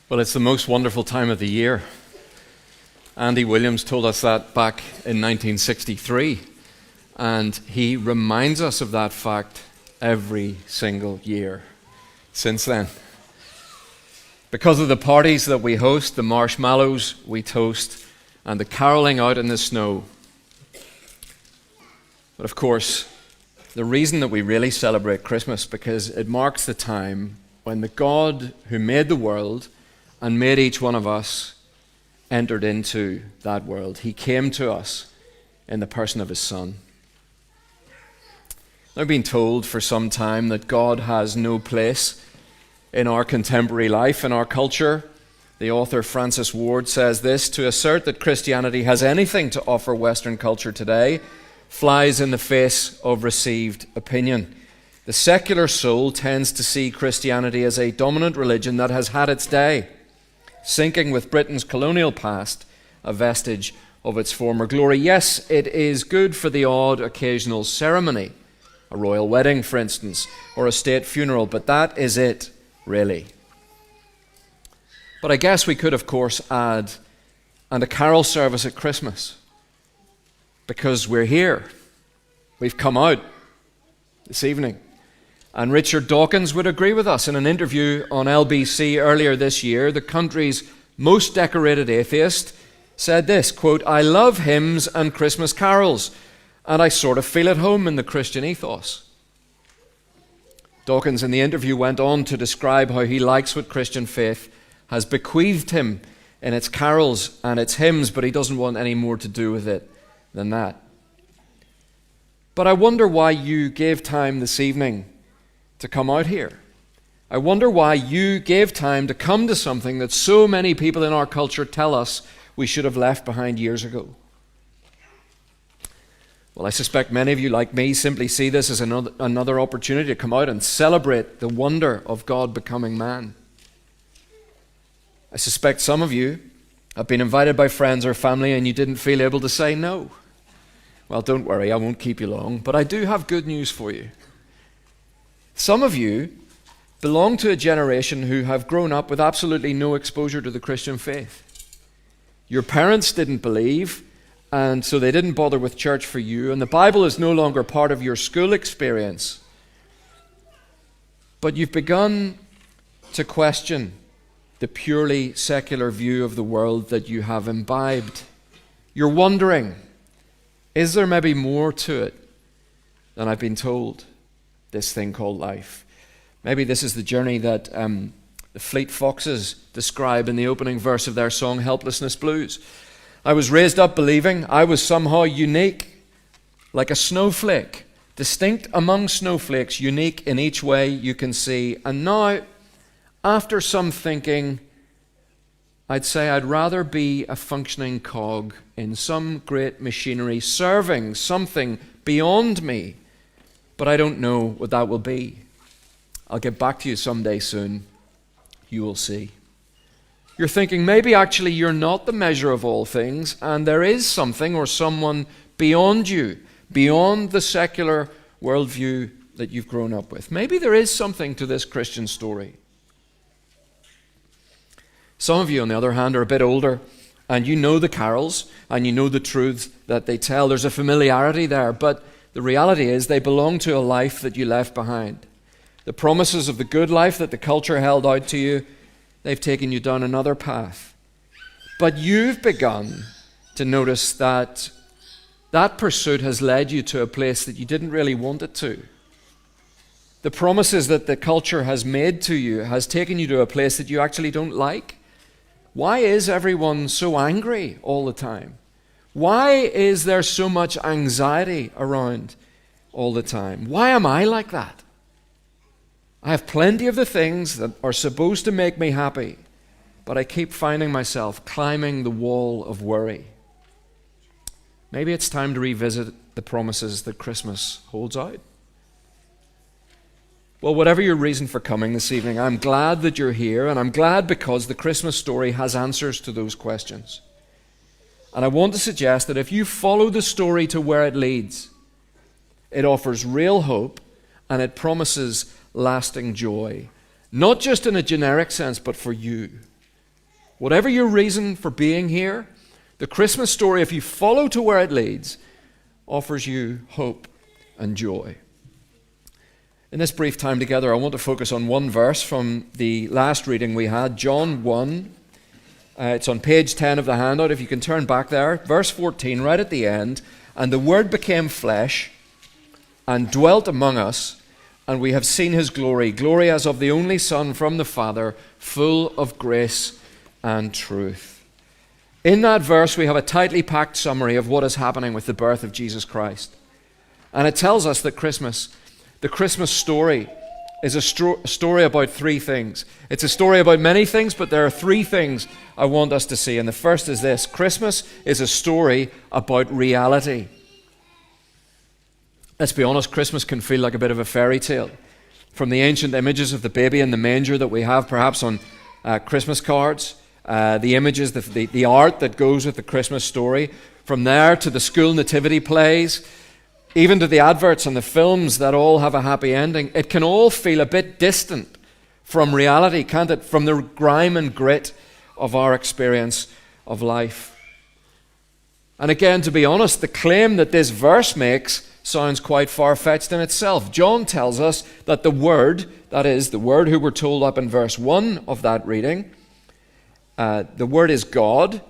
Well, it's the most wonderful time of the year. Andy Williams told us that back in 1963, and he reminds us of that fact every single year since then. Because of the parties that we host, the marshmallows we toast, and the caroling out in the snow. But of course, the reason that we really celebrate Christmas because it marks the time when the God who made the world and made each one of us entered into that world. He came to us in the person of his Son. I've been told for some time that God has no place in our contemporary life, in our culture. The author Francis Ward says this: to assert that Christianity has anything to offer Western culture today flies in the face of received opinion. The secular soul tends to see Christianity as a dominant religion that has had its day, sinking with Britain's colonial past, a vestige of its former glory. Yes, it is good for the odd occasional ceremony, a royal wedding, for instance, or a state funeral, but that is it, really. But I guess we could, of course, add, and a carol service at Christmas, because we're here. We've come out this evening. And Richard Dawkins would agree with us in an interview on LBC earlier this year. The country's most decorated atheist said this, quote, "I love hymns and Christmas carols, and I sort of feel at home in the Christian ethos." Dawkins in the interview went on to describe how he likes what Christian faith has bequeathed him in its carols and its hymns, but he doesn't want any more to do with it than that. But I wonder why you gave time this evening to come out here. I wonder why you gave time to come to something that so many people in our culture tell us we should have left behind years ago. Well, I suspect many of you, like me, simply see this as another opportunity to come out and celebrate the wonder of God becoming man. I suspect some of you have been invited by friends or family and you didn't feel able to say no. Well, don't worry, I won't keep you long, but I do have good news for you. Some of you belong to a generation who have grown up with absolutely no exposure to the Christian faith. Your parents didn't believe, and so they didn't bother with church for you, and the Bible is no longer part of your school experience. But you've begun to question the purely secular view of the world that you have imbibed. You're wondering, is there maybe more to it than I've been told? This thing called life. Maybe this is the journey that the Fleet Foxes describe in the opening verse of their song Helplessness Blues. I was raised up believing I was somehow unique, like a snowflake, distinct among snowflakes, unique in each way you can see. And now, after some thinking, I'd say I'd rather be a functioning cog in some great machinery serving something beyond me. But I don't know what that will be. I'll get back to you someday soon. You will see. You're thinking maybe actually you're not the measure of all things, and there is something or someone beyond you, beyond the secular worldview that you've grown up with. Maybe there is something to this Christian story. Some of you, on the other hand, are a bit older, and you know the carols, and you know the truths that they tell. There's a familiarity there, but the reality is they belong to a life that you left behind. The promises of the good life that the culture held out to you, they've taken you down another path. But you've begun to notice that that pursuit has led you to a place that you didn't really want it to. The promises that the culture has made to you has taken you to a place that you actually don't like. Why is everyone so angry all the time? Why is there so much anxiety around all the time? Why am I like that? I have plenty of the things that are supposed to make me happy, but I keep finding myself climbing the wall of worry. Maybe it's time to revisit the promises that Christmas holds out. Well, whatever your reason for coming this evening, I'm glad that you're here, and I'm glad because the Christmas story has answers to those questions. And I want to suggest that if you follow the story to where it leads, it offers real hope and it promises lasting joy. Not just in a generic sense, but for you. Whatever your reason for being here, the Christmas story, if you follow to where it leads, offers you hope and joy. In this brief time together, I want to focus on one verse from the last reading we had, John 1. It's on page 10 of the handout, if you can turn back there. Verse 14, right at the end. And the Word became flesh and dwelt among us, and we have seen his glory, glory as of the only Son from the Father, full of grace and truth. In that verse, we have a tightly packed summary of what is happening with the birth of Jesus Christ. And it tells us that the Christmas story, is a story about three things. It's a story about many things, but there are three things I want us to see. And the first is this: Christmas is a story about reality. Let's be honest, Christmas can feel like a bit of a fairy tale. From the ancient images of the baby in the manger that we have perhaps on Christmas cards, the images, the art that goes with the Christmas story, from there to the school nativity plays, even to the adverts and the films that all have a happy ending, it can all feel a bit distant from reality, can't it? From the grime and grit of our experience of life. And again, to be honest, the claim that this verse makes sounds quite far-fetched in itself. John tells us that the Word, that is, the Word who we're told up in verse 1 of that reading, the Word is God,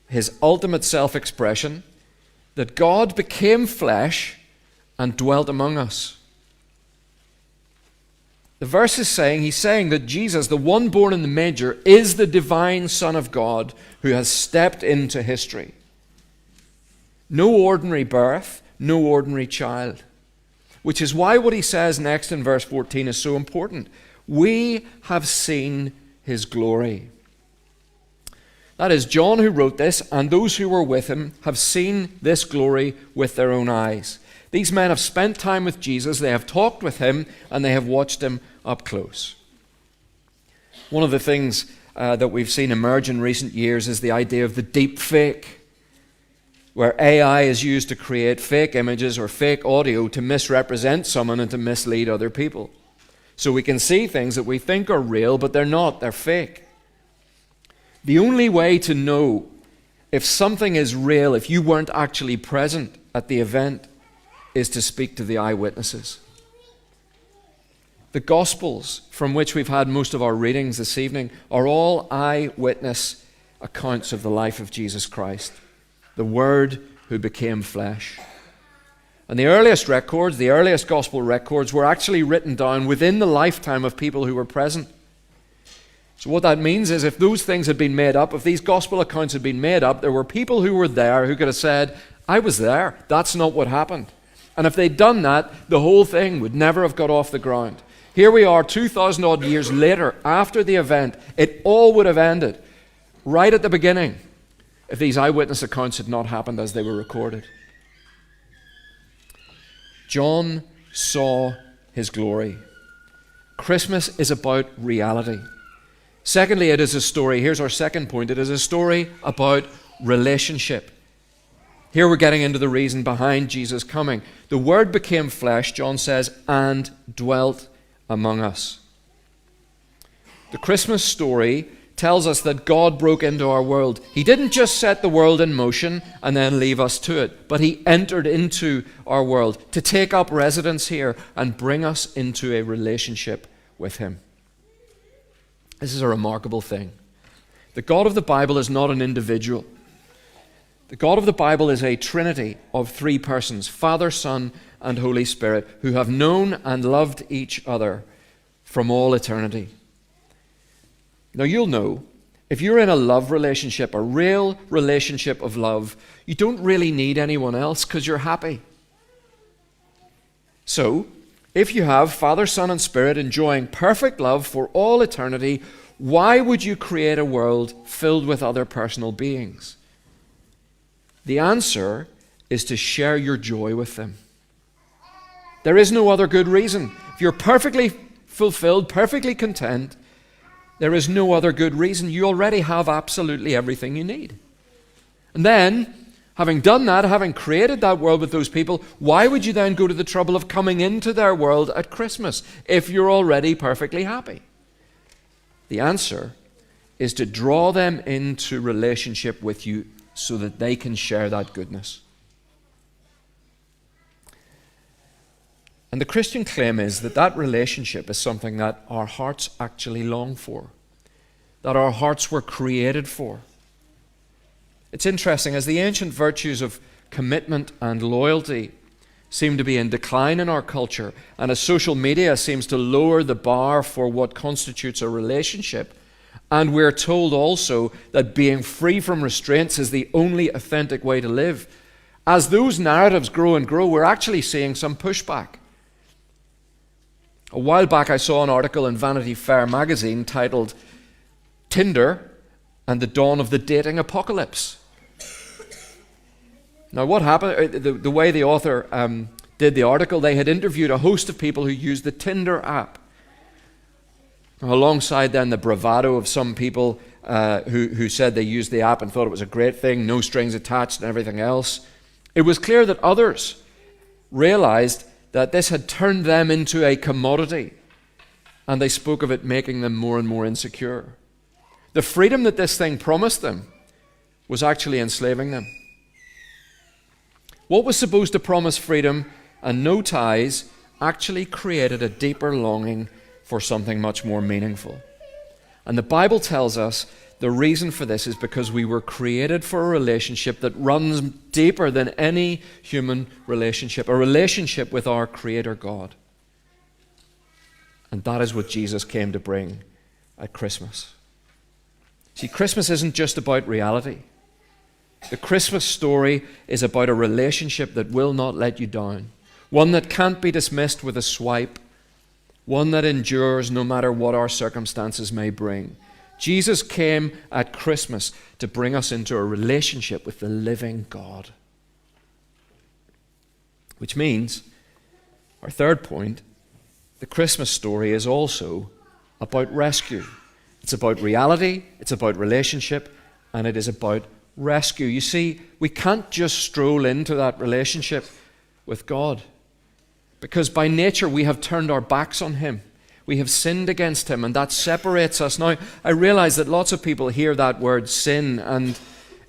his ultimate self-expression, that God became flesh and dwelt among us. The verse is saying, he's saying that Jesus, the one born in the manger, is the divine Son of God who has stepped into history. No ordinary birth, no ordinary child. Which is why what he says next in verse 14 is so important. We have seen his glory. That is, John, who wrote this, and those who were with him have seen this glory with their own eyes. These men have spent time with Jesus, they have talked with him, and they have watched him up close. One of the things that we've seen emerge in recent years is the idea of the deep fake, where AI is used to create fake images or fake audio to misrepresent someone and to mislead other people. So we can see things that we think are real, but they're not, they're fake. The only way to know if something is real, if you weren't actually present at the event, is to speak to the eyewitnesses. The Gospels, from which we've had most of our readings this evening, are all eyewitness accounts of the life of Jesus Christ, the Word who became flesh. And the earliest records, the earliest Gospel records, were actually written down within the lifetime of people who were present. So what that means is if those things had been made up, if these Gospel accounts had been made up, there were people who were there who could have said, I was there, that's not what happened. And if they'd done that, the whole thing would never have got off the ground. Here we are 2,000 odd years later, after the event, it all would have ended right at the beginning if these eyewitness accounts had not happened as they were recorded. John saw his glory. Christmas is about reality. Secondly, it is a story, here's our second point, it is a story about relationship. Here we're getting into the reason behind Jesus coming. The Word became flesh, John says, and dwelt among us. The Christmas story tells us that God broke into our world. He didn't just set the world in motion and then leave us to it, but he entered into our world to take up residence here and bring us into a relationship with him. This is a remarkable thing. The God of the Bible is not an individual. The God of the Bible is a trinity of three persons, Father, Son, and Holy Spirit, who have known and loved each other from all eternity. Now you'll know, if you're in a love relationship, a real relationship of love, you don't really need anyone else because you're happy. So, if you have Father, Son, and Spirit enjoying perfect love for all eternity, why would you create a world filled with other personal beings? The answer is to share your joy with them. There is no other good reason. If you're perfectly fulfilled, perfectly content, there is no other good reason. You already have absolutely everything you need. And then, having done that, having created that world with those people, why would you then go to the trouble of coming into their world at Christmas if you're already perfectly happy? The answer is to draw them into relationship with you so that they can share that goodness. And the Christian claim is that that relationship is something that our hearts actually long for, that our hearts were created for. It's interesting, as the ancient virtues of commitment and loyalty seem to be in decline in our culture, and as social media seems to lower the bar for what constitutes a relationship, and we're told also that being free from restraints is the only authentic way to live, as those narratives grow and grow, we're actually seeing some pushback. A while back I saw an article in Vanity Fair magazine titled "Tinder and the Dawn of the Dating Apocalypse." Now what happened, the way the author did the article, they had interviewed a host of people who used the Tinder app. Alongside then the bravado of some people who said they used the app and thought it was a great thing, no strings attached and everything else. It was clear that others realized that this had turned them into a commodity, and they spoke of it making them more and more insecure. The freedom that this thing promised them was actually enslaving them. What was supposed to promise freedom and no ties actually created a deeper longing for something much more meaningful. And the Bible tells us the reason for this is because we were created for a relationship that runs deeper than any human relationship, a relationship with our Creator God. And that is what Jesus came to bring at Christmas. See, Christmas isn't just about reality. The Christmas story is about a relationship that will not let you down, one that can't be dismissed with a swipe, one that endures no matter what our circumstances may bring. Jesus came at Christmas to bring us into a relationship with the living God. Which means, our third point, the Christmas story is also about rescue. It's about reality, it's about relationship, and it is about rescue. You see, we can't just stroll into that relationship with God, because by nature we have turned our backs on Him. We have sinned against Him, and that separates us. Now, I realize that lots of people hear that word sin, and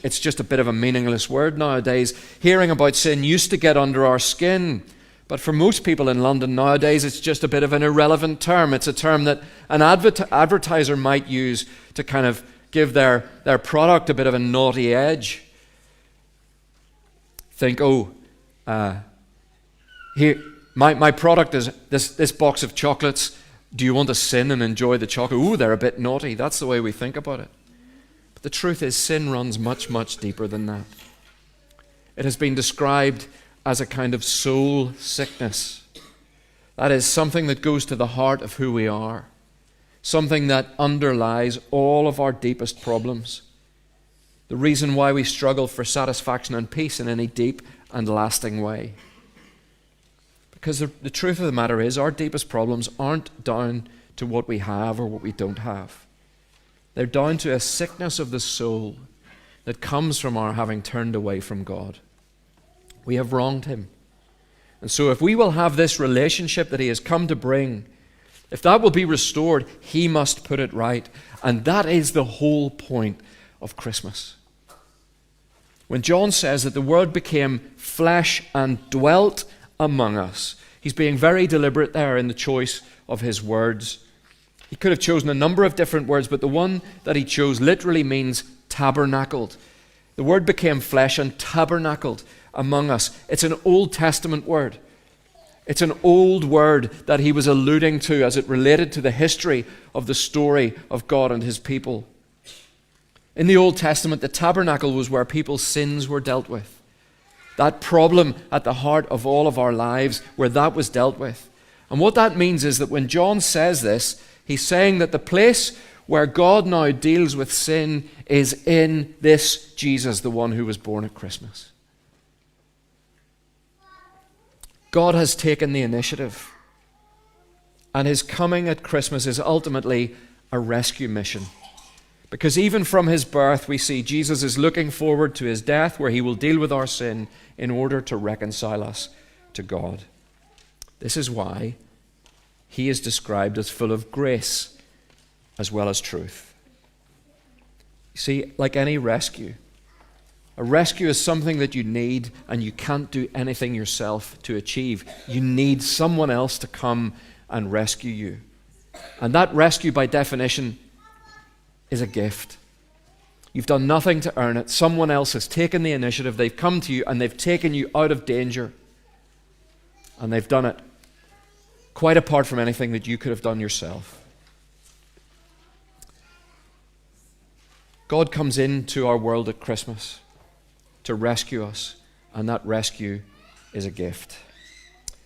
it's just a bit of a meaningless word nowadays. Hearing about sin used to get under our skin, but for most people in London nowadays, it's just a bit of an irrelevant term. It's a term that an advertiser might use to kind of give their product a bit of a naughty edge. Think, here, my product is this box of chocolates. Do you want to sin and enjoy the chocolate? Ooh, they're a bit naughty. That's the way we think about it. But the truth is, sin runs much, much deeper than that. It has been described as a kind of soul sickness. That is something that goes to the heart of who we are, something that underlies all of our deepest problems, the reason why we struggle for satisfaction and peace in any deep and lasting way. Because the truth of the matter is, our deepest problems aren't down to what we have or what we don't have. They're down to a sickness of the soul that comes from our having turned away from God. We have wronged Him. And so if we will have this relationship that He has come to bring, if that will be restored, He must put it right. And that is the whole point of Christmas. When John says that the Word became flesh and dwelt among us, he's being very deliberate there in the choice of his words. He could have chosen a number of different words, but the one that he chose literally means tabernacled. The Word became flesh and tabernacled among us. It's an Old Testament word. It's an old word that he was alluding to as it related to the history of the story of God and His people. In the Old Testament, the tabernacle was where people's sins were dealt with. That problem at the heart of all of our lives, where that was dealt with. And what that means is that when John says this, he's saying that the place where God now deals with sin is in this Jesus, the one who was born at Christmas. God has taken the initiative, and His coming at Christmas is ultimately a rescue mission. Because even from His birth, we see Jesus is looking forward to His death, where He will deal with our sin in order to reconcile us to God. This is why He is described as full of grace as well as truth. You see, like any rescue, a rescue is something that you need and you can't do anything yourself to achieve. You need someone else to come and rescue you. And that rescue, by definition, is a gift. You've done nothing to earn it. Someone else has taken the initiative. They've come to you and they've taken you out of danger. And they've done it quite apart from anything that you could have done yourself. God comes into our world at Christmas to rescue us, and that rescue is a gift.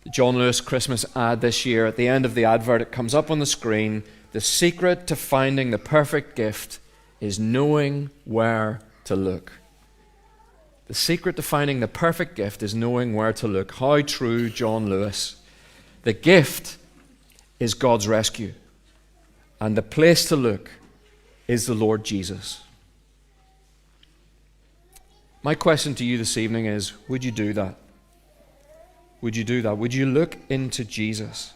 The John Lewis Christmas ad this year, at the end of the advert, it comes up on the screen. The secret to finding the perfect gift is knowing where to look. The secret to finding the perfect gift is knowing where to look. How true, John Lewis. The gift is God's rescue, and the place to look is the Lord Jesus. My question to you this evening is, would you do that? Would you do that? Would you look into Jesus?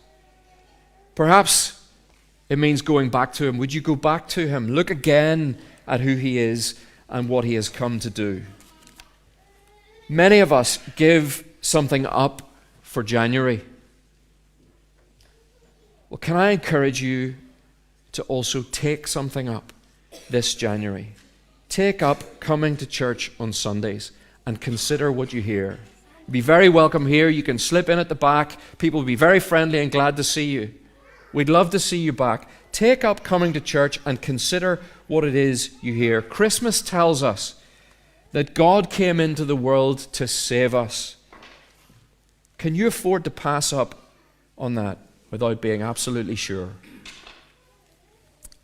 Perhaps it means going back to him. Would you go back to him? Look again at who he is and what he has come to do. Many of us give something up for January. Well, can I encourage you to also take something up this January? Take up coming to church on Sundays and consider what you hear. You'll be very welcome here. You can slip in at the back. People will be very friendly and glad to see you. We'd love to see you back. Take up coming to church and consider what it is you hear. Christmas tells us that God came into the world to save us. Can you afford to pass up on that without being absolutely sure?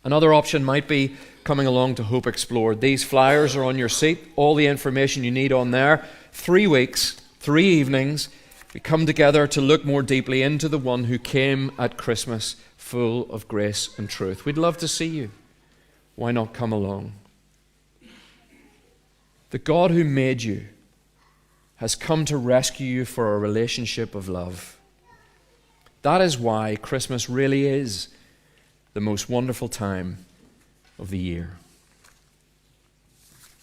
Another option might be coming along to Hope Explored. These flyers are on your seat. All the information you need on there. 3 weeks, 3 evenings. We come together to look more deeply into the one who came at Christmas full of grace and truth. We'd love to see you. Why not come along? The God who made you has come to rescue you for a relationship of love. That is why Christmas really is the most wonderful time of the year.